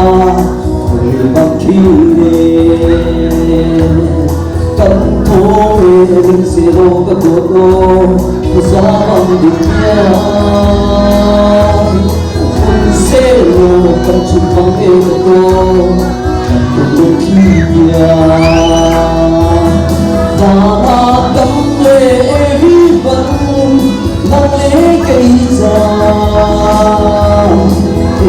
người bằng khi cần thô mình sẽ đâu có cuộc đâu có giá bằng định nhau mình sẽ đâu cần chụp bằng em đâu cùng khi nhà ta cắm lệ vi vẫn nắng lễ cây già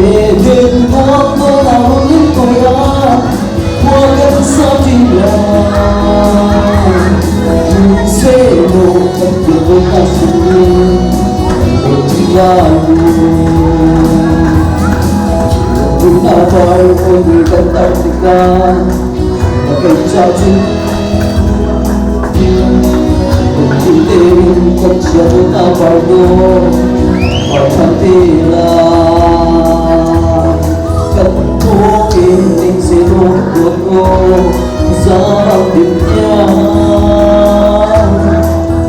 để đêm qua tôi nào những tôi đã qua cơn sao tình là mình sẽ một cách tuyệt vời ta suy để chúng ta chúng ta coi ôi người con tay tình ta là cây trao chung cùng tên con chia chúng ta vào đô hỏi thằng tì là cần thô yên tình sẽ luôn được cô giá bằng điểm nhau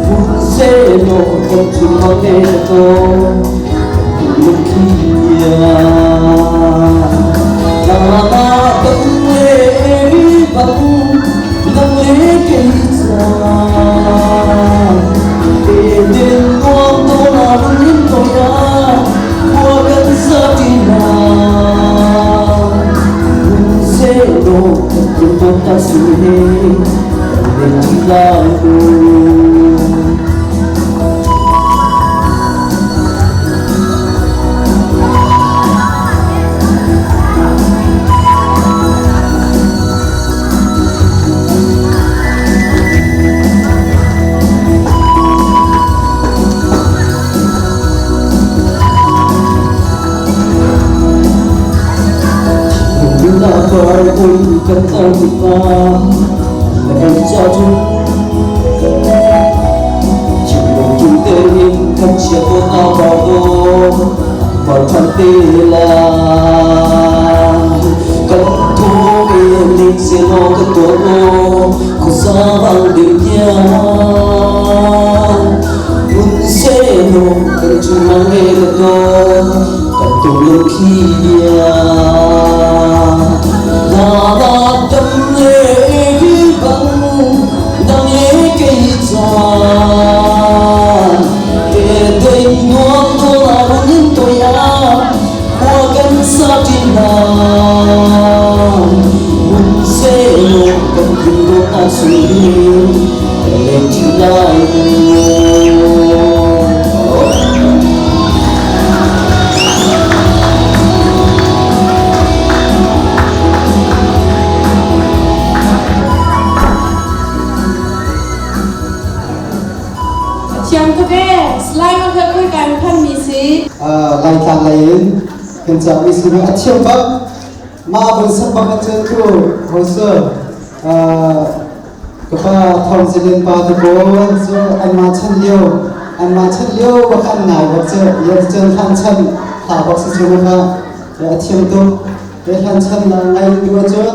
muốn sẽ nổ con chúng nó nghe cô lúc khi nhà ta cấm lễ vắng nắng lễ cây già để đêm quang tô là những tôi đã qua cơn gió tin nào muốn sẽ đổ cùng tôi ta suy nghĩ để chúng ta coi ôi cần tay của ta là em trao chung chỉ một chung tên không chia của ta vào đâu vào thân tê là cần thô yên định sẽ lo cần tổ đô có giá bằng định nhau muốn sẽ nổ cần chung mang nghe được đâu cần tổ lực khi ta tâm lễ vi vắng đang lễ cây già để tình ngoan tôi là những tôi đã qua cơn sao tin nào muốn sẽ một cần cùng tôi ta suy nghĩ để chúng ta Chàng có vẻ slide con thơ cuối càng thân mì xí lại thằng lại hiện trạng mì xí nó chiêm pháp mà vẫn sắp bằng chân thu hồ sơ các bạn thông sẽ lên ba thì bố cho anh mà chân liêu và khăn ngài và chân khăn chân thả bác sĩ cho nó chiêm tu để khăn chân là ngay đua cho